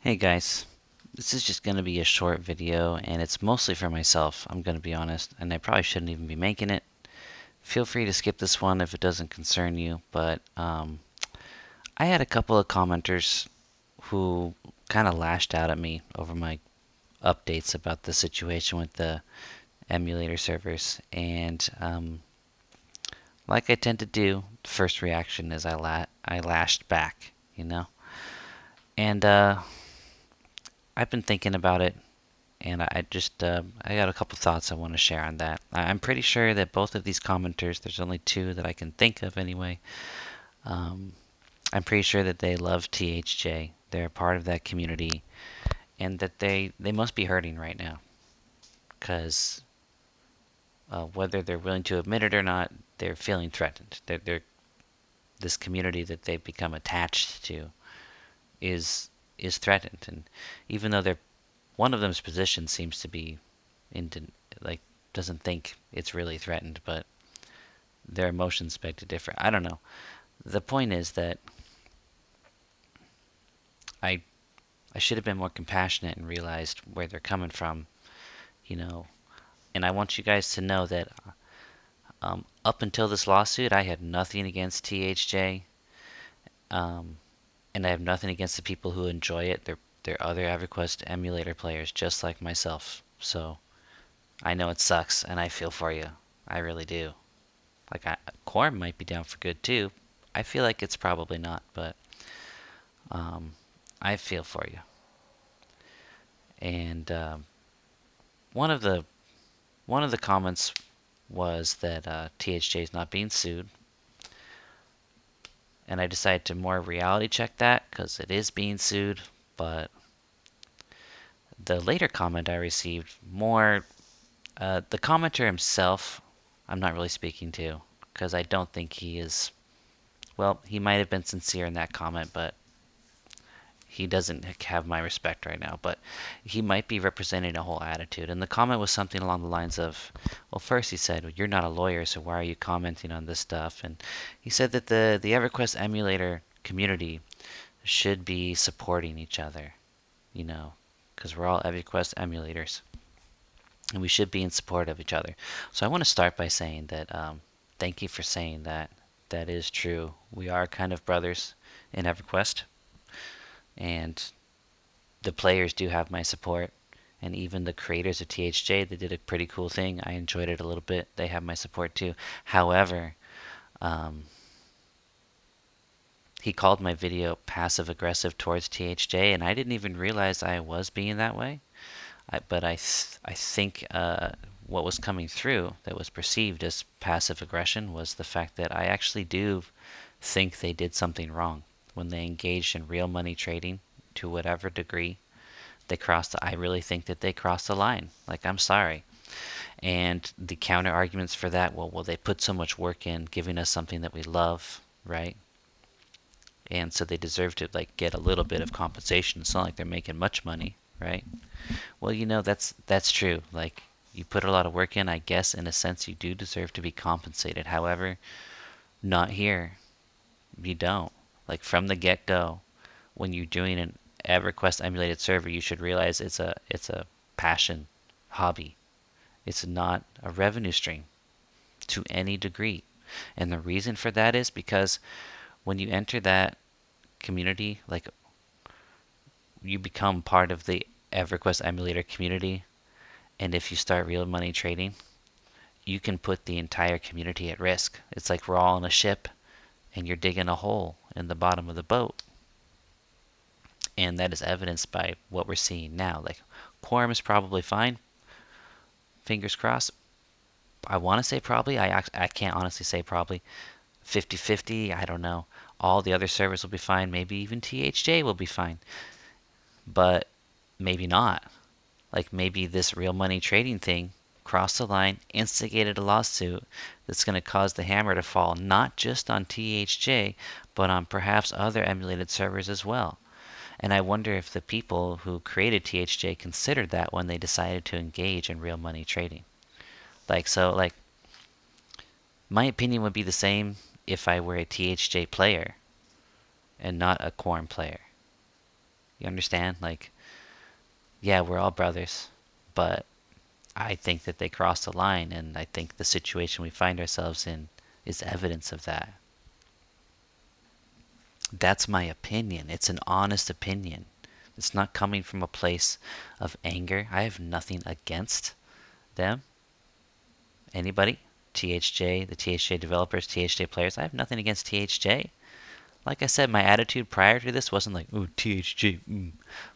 Hey guys, this is just going to be a short video and it's mostly for myself, I'm going to be honest, and I probably shouldn't even be making it. Feel free to skip this one if it doesn't concern you, but I had a couple of commenters who kind of lashed out at me over my updates about the situation with the emulator servers, and like I tend to do, the first reaction is I lashed back, you know? And I've been thinking about it and I got a couple thoughts I want to share on that. I'm pretty sure that both of these commenters, there's only two that I can think of anyway. Um, I'm pretty sure that they love THJ. They're part of that community, and that they must be hurting right now because whether they're willing to admit it or not, they're feeling threatened. They're this community that they've become attached to is is threatened, and even though they're one of them's position seems to be into like doesn't think it's really threatened, but their emotions beg to differ. I don't know. The point is that I I should have been more compassionate and realized where they're coming from, you know. And I want you guys to know that up until this lawsuit, I had nothing against THJ, um, and I have nothing against the people who enjoy it. They're other EverQuest emulator players just like myself. So I know it sucks, and I feel for you. I really do. Quorum might be down for good too. I feel like it's probably not, but um, I feel for you. And one of the one of the comments was that THJ is not being sued, and I decided to more reality check that because it is being sued. But the later comment I received more the commenter himself, I'm not really speaking to because I don't think he is. Well, he might have been sincere in that comment, but he doesn't have my respect right now, but he might be representing a whole attitude. And the comment was something along the lines of, well, first he said, well, you're not a lawyer, so why are you commenting on this stuff? And he said that the EverQuest emulator community should be supporting each other, you know, because we're all EverQuest emulators, and we should be in support of each other. So I want to start by saying that thank you for saying that. That is true. We are kind of brothers in EverQuest, and the players do have my support, and even the creators of THJ, they did a pretty cool thing. I enjoyed it a little bit. They have my support too. However, um, he called my video passive aggressive towards THJ, and I didn't even realize I was being that way. But I think what was coming through that was perceived as passive aggression was the fact that I actually do think they did something wrong when they engaged in real money trading to whatever degree they crossed. I really think that they crossed the line. Like, I'm sorry. And the counter arguments for that, well, they put so much work in giving us something that we love, right? And so they deserve to like get a little bit of compensation. It's not like they're making much money, right? Well, that's true. Like, you put a lot of work in, I guess in a sense you do deserve to be compensated. However, not here. You don't. Like, from the get-go, when you're doing an EverQuest emulated server, you should realize it's a passion hobby. It's not a revenue stream to any degree. And the reason for that is because when you enter that community, like, you become part of the EverQuest emulator community, and if you start real money trading, you can put the entire community at risk. It's like we're all on a ship and you're digging a hole in the bottom of the boat. And that is evidenced by what we're seeing now. Like, quorum is probably fine. Fingers crossed. I want to say probably. I can't honestly say probably. 50-50, I don't know. All the other servers will be fine. Maybe even THJ will be fine. But maybe not. Like, maybe this real money trading thing crossed the line, instigated a lawsuit that's going to cause the hammer to fall not just on THJ, but on perhaps other emulated servers as well. And I wonder if the people who created THJ considered that when they decided to engage in real money trading. Like, my opinion would be the same if I were a THJ player and not a Quorum player. You understand? Like, yeah, we're all brothers, but I think that they crossed the line, and I think the situation we find ourselves in is evidence of that. That's my opinion. It's an honest opinion. It's not coming from a place of anger. I have nothing against them, anybody. THJ, the THJ developers, THJ players. I have nothing against THJ. Like I said, my attitude prior to this wasn't like, "Oh, THJ,"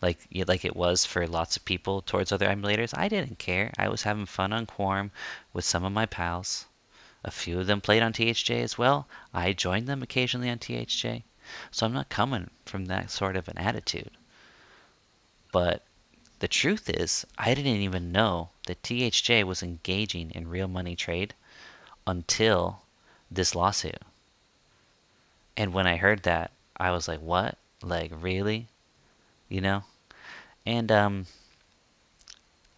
like it was for lots of people towards other emulators. I didn't care. I was having fun on Quorum with some of my pals. A few of them played on THJ as well. I joined them occasionally on THJ. So I'm not coming from that sort of an attitude. But the truth is, I didn't even know that THJ was engaging in real money trade until this lawsuit. And when I heard that, I was like, what? Like, really? You know? And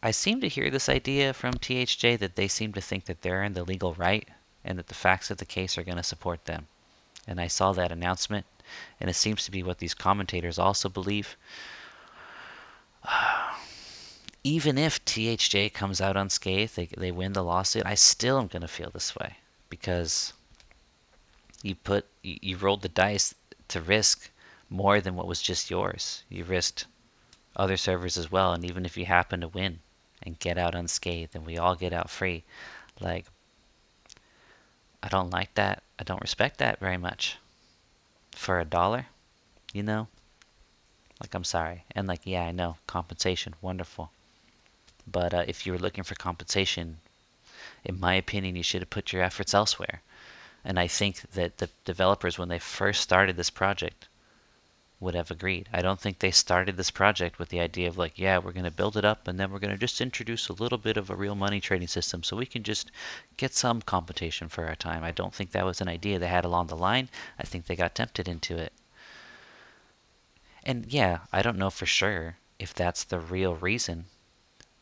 I seem to hear this idea from THJ that they seem to think that they're in the legal right and that the facts of the case are going to support them. And I saw that announcement, and it seems to be what these commentators also believe. Even if THJ comes out unscathed, they win the lawsuit, I still am going to feel this way because you rolled the dice to risk more than what was just yours. You risked other servers as well, and even if you happen to win and get out unscathed and we all get out free, like, I don't like that. I don't respect that very much. For $1, you know? Like, I'm sorry. And like, yeah, I know, compensation, wonderful. But if you were looking for compensation, in my opinion, you should have put your efforts elsewhere. And I think that the developers, when they first started this project, would have agreed. I don't think they started this project with the idea of like, yeah, we're going to build it up and then we're going to just introduce a little bit of a real money trading system so we can just get some competition for our time. I don't think that was an idea they had along the line. I think they got tempted into it. And yeah, I don't know for sure if that's the real reason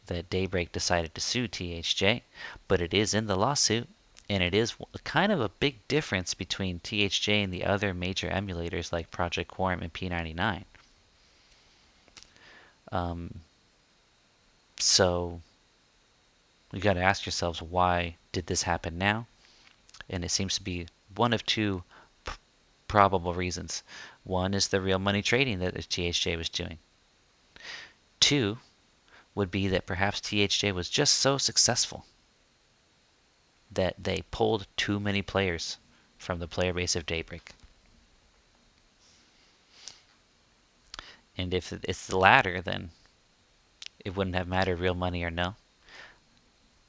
that Daybreak decided to sue THJ, but it is in the lawsuit, and it is kind of a big difference between THJ and the other major emulators like Project Quorum and P99. Um, so you got to ask yourselves, why did this happen now? And it seems to be one of two probable reasons. One is the real money trading that the THJ was doing. Two would be that perhaps THJ was just so successful that they pulled too many players from the player base of Daybreak. And if it's the latter, then it wouldn't have mattered real money or no.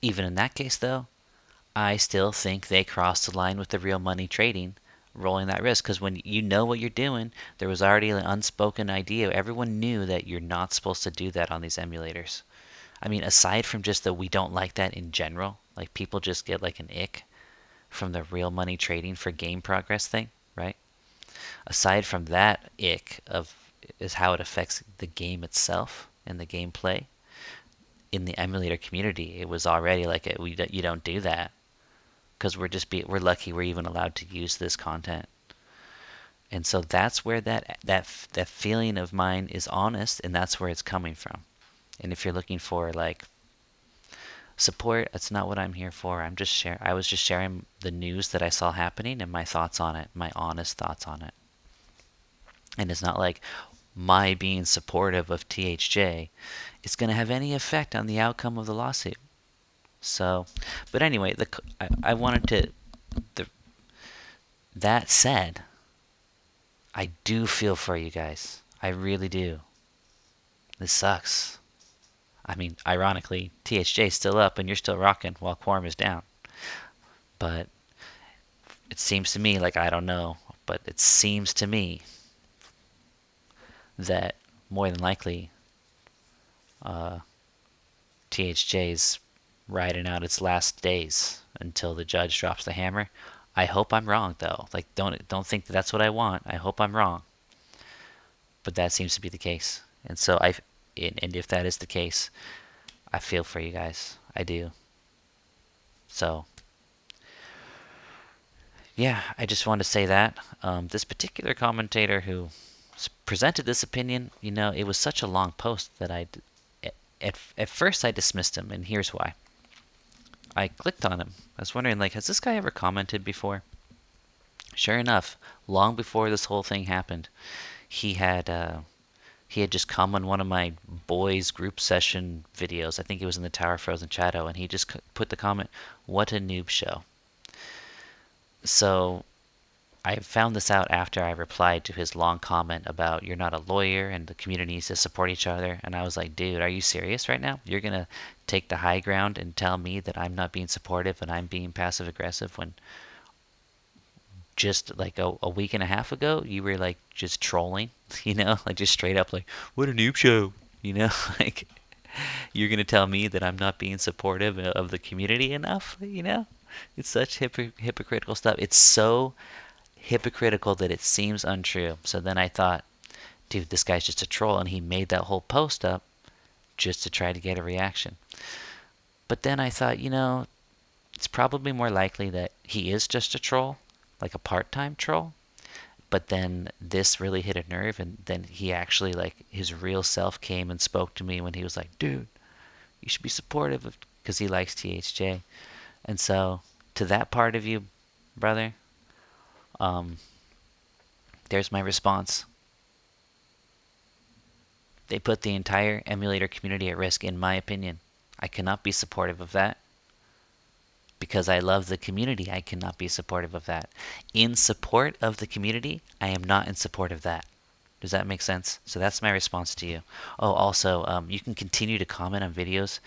Even in that case, though, I still think they crossed the line with the real money trading, rolling that risk. Because when you know what you're doing, there was already an unspoken idea. Everyone knew that you're not supposed to do that on these emulators. I mean, aside from just that we don't like that in general, like people just get like an ick from the real money trading for game progress thing, right? Aside from that ick of is how it affects the game itself and the gameplay in the emulator community, it was already like you don't do that because we're lucky we're even allowed to use this content. And so that's where that feeling of mine is honest, and that's where it's coming from. And if you're looking for like support, that's not what I'm here for. I was just sharing the news that I saw happening and my thoughts on it, my honest thoughts on it. And it's not like my being supportive of THJ is going to have any effect on the outcome of the lawsuit. So, but anyway, I wanted to. The, that said, I do feel for you guys. I really do. This sucks. I mean, ironically, THJ's still up and you're still rocking while Quorum is down. But it seems to me like I don't know, but it seems to me that more than likely THJ's riding out its last days until the judge drops the hammer. I hope I'm wrong though. Like don't think that that's what I want. I hope I'm wrong. But that seems to be the case. And so and if that is the case, I feel for you guys. I do. So yeah, I just wanted to say that this particular commentator who presented this opinion, it was such a long post that at first I dismissed him, and here's why. I clicked on him. I was wondering, like, has this guy ever commented before? Sure enough, long before this whole thing happened, he had uh, he had just come on one of my boys group session videos. I think it was in the Tower of Frozen Shadow, and he just put the comment, "What a noob show." So I found this out after I replied to his long comment about you're not a lawyer and the community needs to support each other. And I was like, dude, are you serious right now? You're going to take the high ground and tell me that I'm not being supportive and I'm being passive aggressive when just like a week and a half ago you were like just trolling, like just straight up like, what a noob show, like you're going to tell me that I'm not being supportive of the community enough. It's such hypocritical stuff. It's so hypocritical that it seems untrue. So then I thought, dude, this guy's just a troll, and he made that whole post up just to try to get a reaction. But then I thought, it's probably more likely that he is just a troll, like a part-time troll. But then this really hit a nerve, and then he actually, like, his real self came and spoke to me when he was like, dude, you should be supportive of, because he likes THJ. And so, to that part of you, brother, um, there's my response. They put the entire emulator community at risk, in my opinion. I cannot be supportive of that. Because I love the community, I cannot be supportive of that. In support of the community, I am not in support of that. Does that make sense? So that's my response to you. Oh, also, you can continue to comment on videos,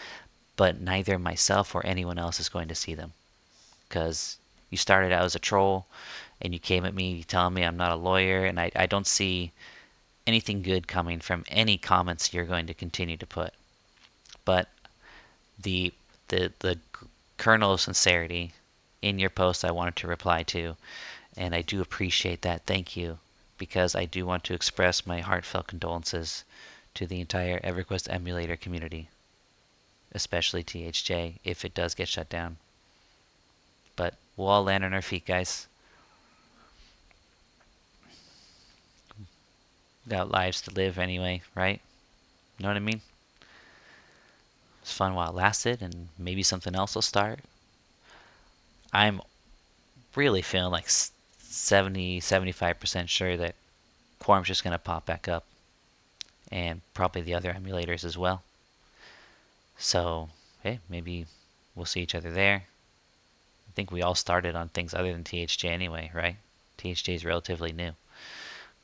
but neither myself or anyone else is going to see them. Because you started out as a troll, and you came at me telling me I'm not a lawyer, and I don't see anything good coming from any comments you're going to continue to put. But the the kernel of sincerity in your post I wanted to reply to, and I do appreciate that. Thank you, because I do want to express my heartfelt condolences to the entire EverQuest emulator community, especially THJ if it does get shut down. But we'll all land on our feet, guys. Got lives to live anyway, right? You know what I mean? It's fun while it lasted, and maybe something else will start. I'm really feeling like 70-75% sure that Quorum's just going to pop back up, and probably the other emulators as well. So, hey, maybe we'll see each other there. I think we all started on things other than THJ anyway, right? THJ is relatively new,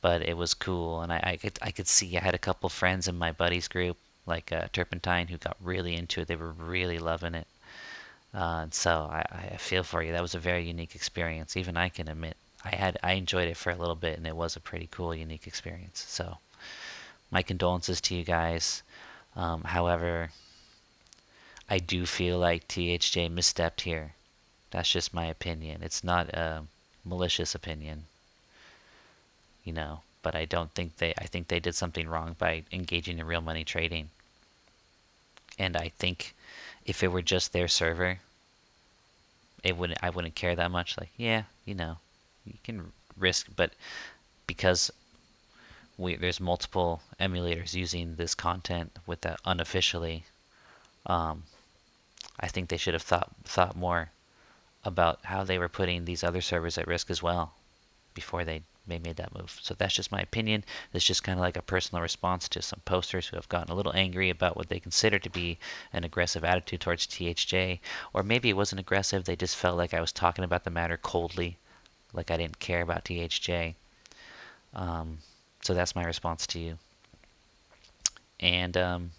but it was cool, and I could see I had a couple friends in my buddies group, like Turpentine, who got really into it. They were really loving it. And so I feel for you. That was a very unique experience. Even I can admit I enjoyed it for a little bit, and it was a pretty cool, unique experience. So my condolences to you guys. However, I do feel like THJ misstepped here. That's just my opinion. It's not a malicious opinion. But I don't think I think they did something wrong by engaging in real money trading. And I think if it were just their server, I wouldn't care that much. Like, yeah, you can risk, but because there's multiple emulators using this content with that unofficially, um, I think they should have thought more about how they were putting these other servers at risk as well before they made that move. So that's just my opinion. It's just kind of like a personal response to some posters who have gotten a little angry about what they consider to be an aggressive attitude towards THJ. Or maybe it wasn't aggressive, they just felt like I was talking about the matter coldly, like I didn't care about THJ. Um, so that's my response to you. And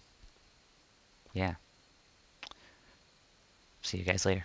yeah, see you guys later.